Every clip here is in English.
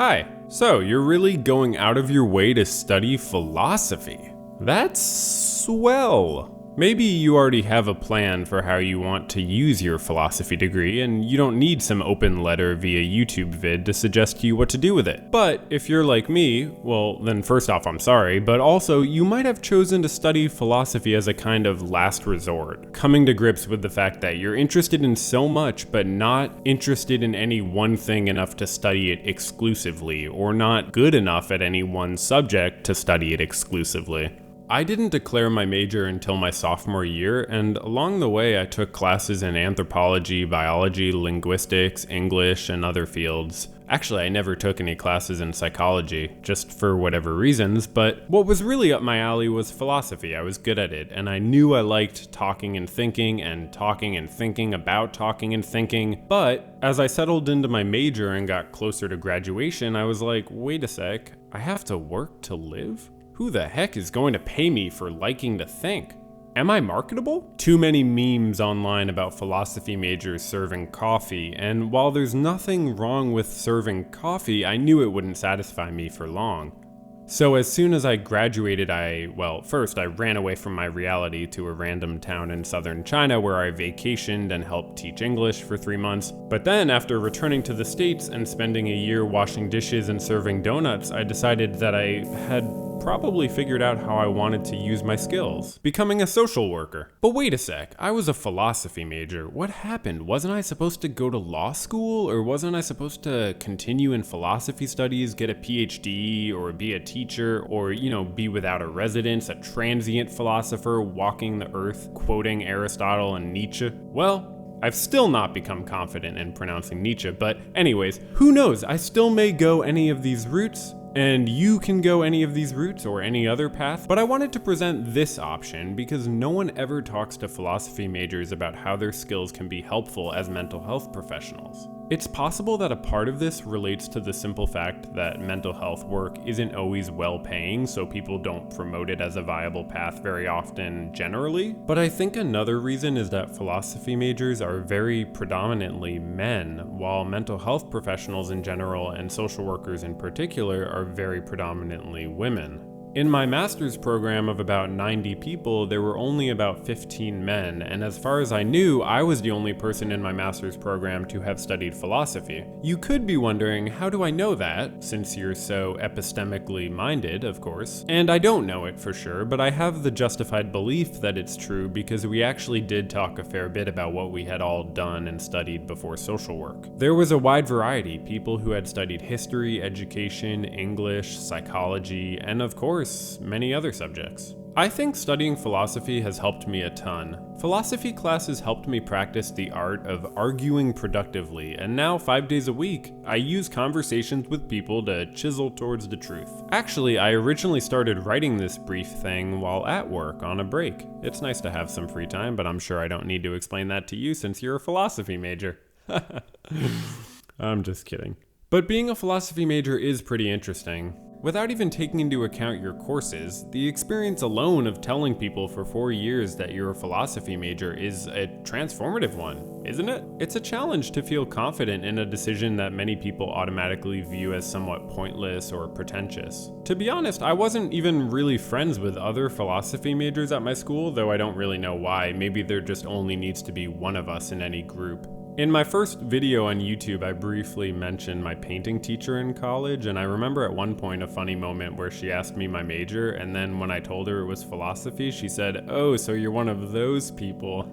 Hi, so you're really going out of your way to study philosophy? That's swell. Maybe you already have a plan for how you want to use your philosophy degree, and you don't need some open letter via YouTube vid to suggest to you what to do with it. But if you're like me, well, then first off, I'm sorry, but also you might have chosen to study philosophy as a kind of last resort, coming to grips with the fact that you're interested in so much, but not interested in any one thing enough to study it exclusively, or not good enough at any one subject to study it exclusively. I didn't declare my major until my sophomore year, and along the way I took classes in anthropology, biology, linguistics, English, and other fields. Actually, I never took any classes in psychology, just for whatever reasons, but what was really up my alley was philosophy. I was good at it, and I knew I liked talking and thinking about talking and thinking, but as I settled into my major and got closer to graduation, I was like, wait a sec, I have to work to live? Who the heck is going to pay me for liking to think? Am I marketable? Too many memes online about philosophy majors serving coffee, and while there's nothing wrong with serving coffee, I knew it wouldn't satisfy me for long. So as soon as I graduated, first I ran away from my reality to a random town in southern China where I vacationed and helped teach English for 3 months. But then after returning to the States and spending a year washing dishes and serving donuts, I decided that I had probably figured out how I wanted to use my skills, becoming a social worker. But wait a sec, I was a philosophy major. What happened? Wasn't I supposed to go to law school? Or wasn't I supposed to continue in philosophy studies, get a PhD, or be a teacher, or, be without a residence, a transient philosopher walking the earth, quoting Aristotle and Nietzsche? Well, I've still not become confident in pronouncing Nietzsche, but anyways, who knows? I still may go any of these routes, and you can go any of these routes or any other path, but I wanted to present this option because no one ever talks to philosophy majors about how their skills can be helpful as mental health professionals. It's possible that a part of this relates to the simple fact that mental health work isn't always well-paying, so people don't promote it as a viable path very often generally. But I think another reason is that philosophy majors are very predominantly men, while mental health professionals in general and social workers in particular are very predominantly women. In my master's program of about 90 people, there were only about 15 men, and as far as I knew, I was the only person in my master's program to have studied philosophy. You could be wondering, how do I know that, since you're so epistemically minded, of course? And I don't know it for sure, but I have the justified belief that it's true because we actually did talk a fair bit about what we had all done and studied before social work. There was a wide variety, people who had studied history, education, English, psychology, and of course, many other subjects. I think studying philosophy has helped me a ton. Philosophy classes helped me practice the art of arguing productively, and now 5 days a week, I use conversations with people to chisel towards the truth. Actually, I originally started writing this brief thing while at work on a break. It's nice to have some free time, but I'm sure I don't need to explain that to you since you're a philosophy major. I'm just kidding. But being a philosophy major is pretty interesting. Without even taking into account your courses, the experience alone of telling people for 4 years that you're a philosophy major is a transformative one, isn't it? It's a challenge to feel confident in a decision that many people automatically view as somewhat pointless or pretentious. To be honest, I wasn't even really friends with other philosophy majors at my school, though I don't really know why. Maybe there just only needs to be one of us in any group. In my first video on YouTube, I briefly mentioned my painting teacher in college, and I remember at one point a funny moment where she asked me my major, and then when I told her it was philosophy, she said, "Oh, so you're one of those people."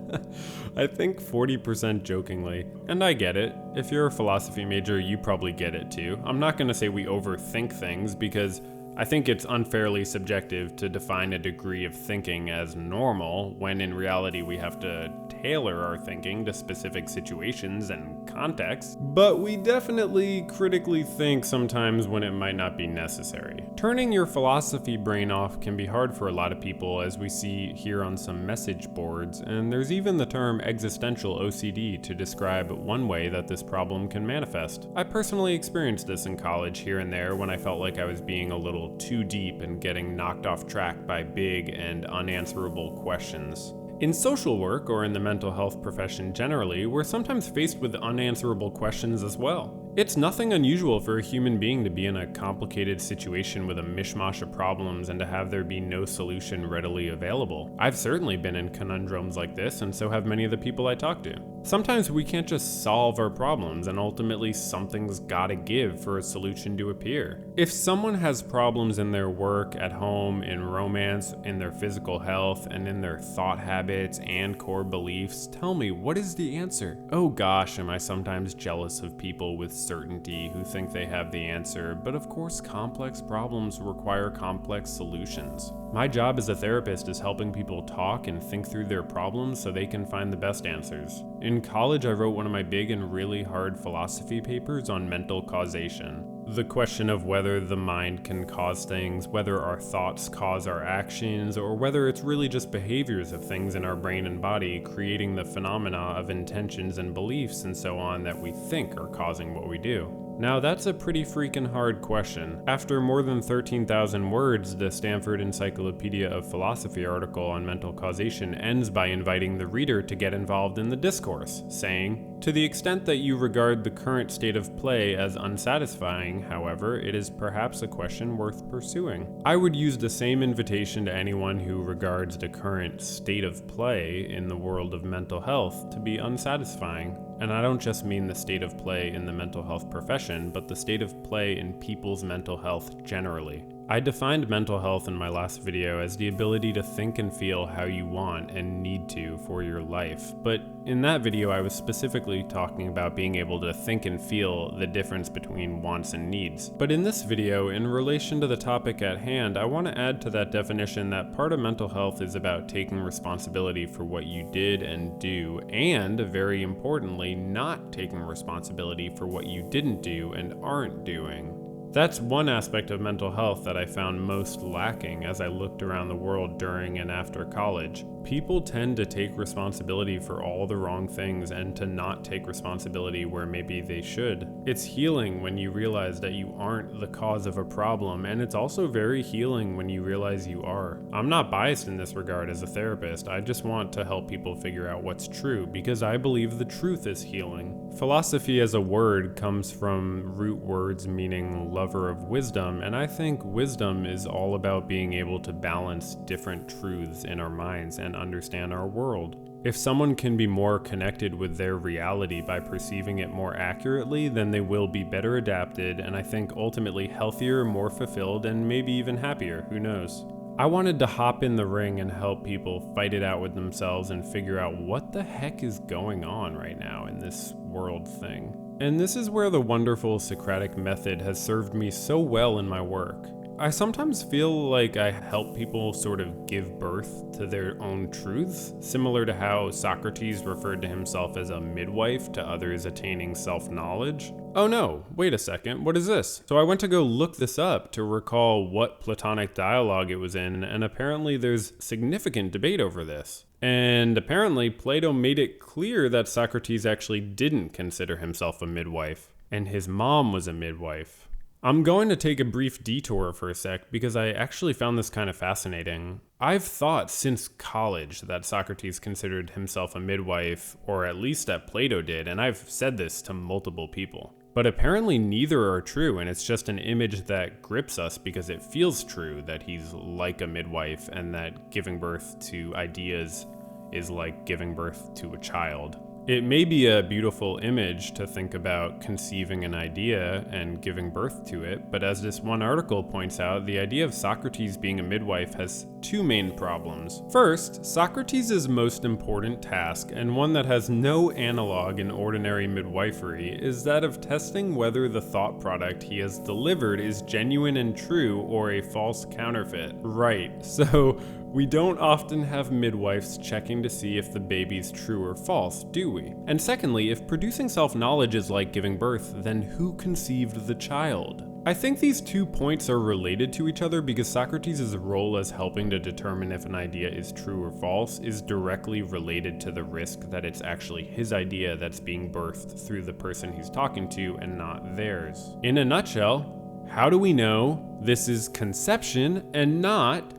I think 40% jokingly. And I get it. If you're a philosophy major, you probably get it too. I'm not gonna say we overthink things because I think it's unfairly subjective to define a degree of thinking as normal when in reality we have to tailor our thinking to specific situations and contexts, but we definitely critically think sometimes when it might not be necessary. Turning your philosophy brain off can be hard for a lot of people, as we see here on some message boards, and there's even the term existential OCD to describe one way that this problem can manifest. I personally experienced this in college here and there when I felt like I was being a little too deep and getting knocked off track by big and unanswerable questions. In social work, or in the mental health profession generally, we're sometimes faced with unanswerable questions as well. It's nothing unusual for a human being to be in a complicated situation with a mishmash of problems and to have there be no solution readily available. I've certainly been in conundrums like this, and so have many of the people I talk to. Sometimes we can't just solve our problems, and ultimately something's gotta give for a solution to appear. If someone has problems in their work, at home, in romance, in their physical health, and in their thought habits and core beliefs, tell me, what is the answer? Oh gosh, am I sometimes jealous of people with certainty who think they have the answer, but of course complex problems require complex solutions. My job as a therapist is helping people talk and think through their problems so they can find the best answers. In college, I wrote one of my big and really hard philosophy papers on mental causation. The question of whether the mind can cause things, whether our thoughts cause our actions, or whether it's really just behaviors of things in our brain and body creating the phenomena of intentions and beliefs and so on that we think are causing what we do. Now that's a pretty freaking hard question. After more than 13,000 words, the Stanford Encyclopedia of Philosophy article on mental causation ends by inviting the reader to get involved in the discourse, saying, "To the extent that you regard the current state of play as unsatisfying, however, it is perhaps a question worth pursuing." I would use the same invitation to anyone who regards the current state of play in the world of mental health to be unsatisfying. And I don't just mean the state of play in the mental health profession, but the state of play in people's mental health generally. I defined mental health in my last video as the ability to think and feel how you want and need to for your life. But in that video, I was specifically talking about being able to think and feel the difference between wants and needs. But in this video, in relation to the topic at hand, I want to add to that definition that part of mental health is about taking responsibility for what you did and do, and very importantly, not taking responsibility for what you didn't do and aren't doing. That's one aspect of mental health that I found most lacking as I looked around the world during and after college. People tend to take responsibility for all the wrong things and to not take responsibility where maybe they should. It's healing when you realize that you aren't the cause of a problem, and it's also very healing when you realize you are. I'm not biased in this regard as a therapist. I just want to help people figure out what's true because I believe the truth is healing. Philosophy as a word comes from root words meaning lover of wisdom, and I think wisdom is all about being able to balance different truths in our minds and understand our world. If someone can be more connected with their reality by perceiving it more accurately, then they will be better adapted, and I think ultimately healthier, more fulfilled, and maybe even happier, who knows. I wanted to hop in the ring and help people fight it out with themselves and figure out what the heck is going on right now in this world thing. And this is where the wonderful Socratic method has served me so well in my work. I sometimes feel like I help people sort of give birth to their own truths, similar to how Socrates referred to himself as a midwife to others attaining self-knowledge. Oh no, wait a second, what is this? So I went to go look this up to recall what Platonic dialogue it was in, and apparently there's significant debate over this. And apparently Plato made it clear that Socrates actually didn't consider himself a midwife, and his mom was a midwife. I'm going to take a brief detour for a sec because I actually found this kind of fascinating. I've thought since college that Socrates considered himself a midwife, or at least that Plato did, and I've said this to multiple people. But apparently neither are true, and it's just an image that grips us because it feels true that he's like a midwife and that giving birth to ideas is like giving birth to a child. It may be a beautiful image to think about conceiving an idea and giving birth to it, but as this one article points out, the idea of Socrates being a midwife has two main problems. First, Socrates' most important task, and one that has no analog in ordinary midwifery, is that of testing whether the thought product he has delivered is genuine and true or a false counterfeit. Right, so we don't often have midwives checking to see if the baby's true or false, do we? And secondly, if producing self-knowledge is like giving birth, then who conceived the child? I think these 2 points are related to each other because Socrates' role as helping to determine if an idea is true or false is directly related to the risk that it's actually his idea that's being birthed through the person he's talking to and not theirs. In a nutshell, how do we know this is conception and not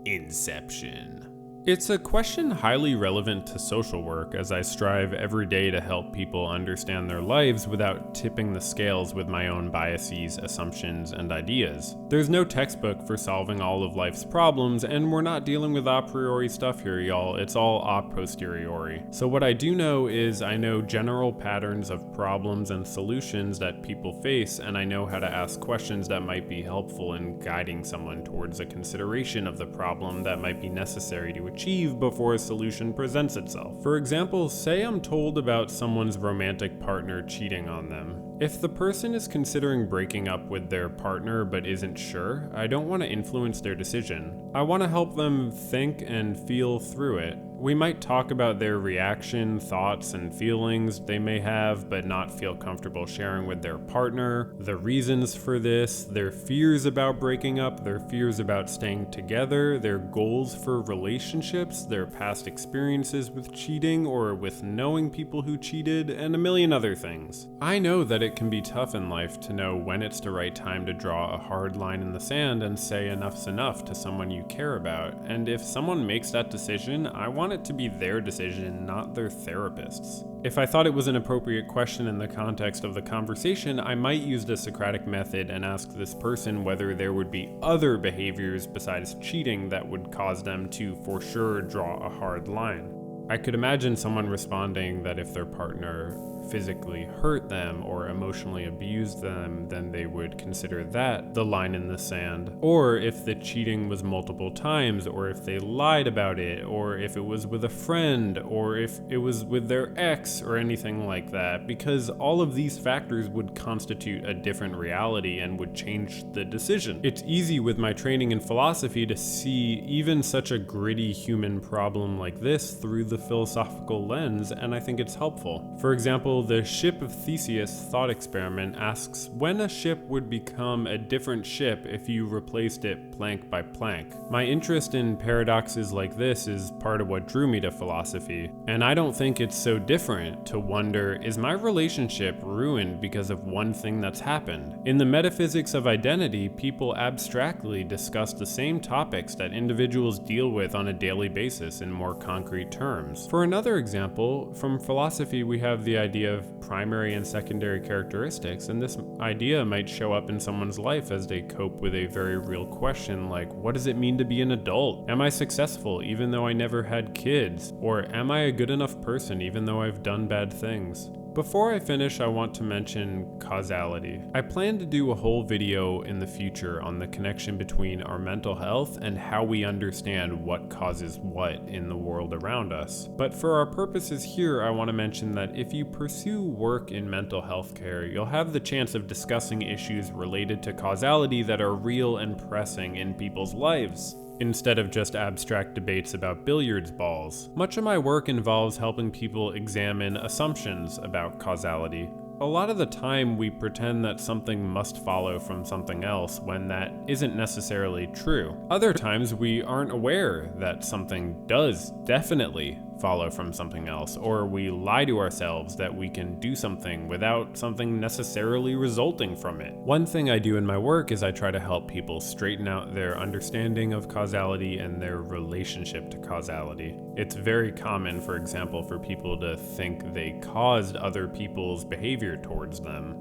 inception? It's a question highly relevant to social work, as I strive every day to help people understand their lives without tipping the scales with my own biases, assumptions, and ideas. There's no textbook for solving all of life's problems, and we're not dealing with a priori stuff here, y'all. It's all a posteriori. So what I do know is I know general patterns of problems and solutions that people face, and I know how to ask questions that might be helpful in guiding someone towards a consideration of the problem that might be necessary to achieve before a solution presents itself. For example, say I'm told about someone's romantic partner cheating on them. If the person is considering breaking up with their partner but isn't sure, I don't want to influence their decision. I want to help them think and feel through it. We might talk about their reaction, thoughts, and feelings they may have but not feel comfortable sharing with their partner, the reasons for this, their fears about breaking up, their fears about staying together, their goals for relationships, their past experiences with cheating or with knowing people who cheated, and a million other things. I know that it can be tough in life to know when it's the right time to draw a hard line in the sand and say enough's enough to someone you care about, and if someone makes that decision, I want it to be their decision, not their therapist's. If I thought it was an appropriate question in the context of the conversation, I might use the Socratic method and ask this person whether there would be other behaviors besides cheating that would cause them to for sure draw a hard line. I could imagine someone responding that if their partner physically hurt them or emotionally abused them, then they would consider that the line in the sand. Or if the cheating was multiple times, or if they lied about it, or if it was with a friend, or if it was with their ex, or anything like that, because all of these factors would constitute a different reality and would change the decision. It's easy with my training in philosophy to see even such a gritty human problem like this through the philosophical lens, and I think it's helpful. For example, the Ship of Theseus thought experiment asks when a ship would become a different ship if you replaced it plank by plank. My interest in paradoxes like this is part of what drew me to philosophy, and I don't think it's so different to wonder, is my relationship ruined because of one thing that's happened? In the metaphysics of identity, people abstractly discuss the same topics that individuals deal with on a daily basis in more concrete terms. For another example, from philosophy we have the idea of primary and secondary characteristics, and this idea might show up in someone's life as they cope with a very real question like, what does it mean to be an adult? Am I successful even though I never had kids? Or am I a good enough person even though I've done bad things? Before I finish, I want to mention causality. I plan to do a whole video in the future on the connection between our mental health and how we understand what causes what in the world around us. But for our purposes here, I want to mention that if you pursue work in mental health care, you'll have the chance of discussing issues related to causality that are real and pressing in people's lives, instead of just abstract debates about billiards balls. Much of my work involves helping people examine assumptions about causality. A lot of the time we pretend that something must follow from something else when that isn't necessarily true. Other times we aren't aware that something does definitely follow from something else, or we lie to ourselves that we can do something without something necessarily resulting from it. One thing I do in my work is I try to help people straighten out their understanding of causality and their relationship to causality. It's very common, for example, for people to think they caused other people's behavior towards them,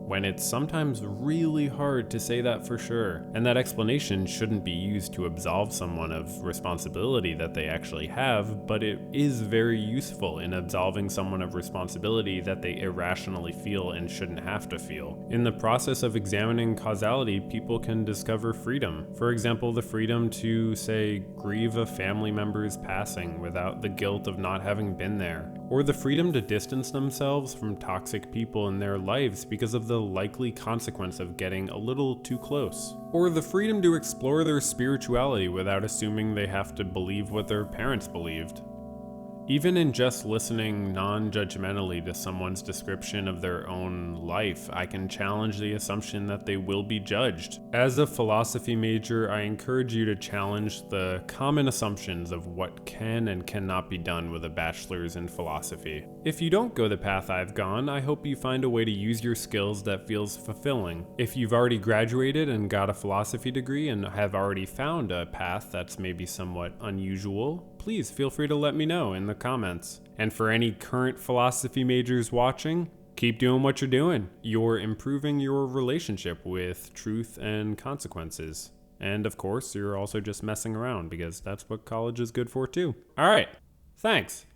when it's sometimes really hard to say that for sure. And that explanation shouldn't be used to absolve someone of responsibility that they actually have, but it is very useful in absolving someone of responsibility that they irrationally feel and shouldn't have to feel. In the process of examining causality, people can discover freedom. For example, the freedom to, say, grieve a family member's passing without the guilt of not having been there, or the freedom to distance themselves from toxic people in their lives because of the likely consequence of getting a little too close, or the freedom to explore their spirituality without assuming they have to believe what their parents believed. Even in just listening non-judgmentally to someone's description of their own life, I can challenge the assumption that they will be judged. As a philosophy major, I encourage you to challenge the common assumptions of what can and cannot be done with a bachelor's in philosophy. If you don't go the path I've gone, I hope you find a way to use your skills that feels fulfilling. If you've already graduated and got a philosophy degree and have already found a path that's maybe somewhat unusual, please feel free to let me know in the comments. And for any current philosophy majors watching, keep doing what you're doing. You're improving your relationship with truth and consequences. And of course, you're also just messing around because that's what college is good for too. All right, thanks.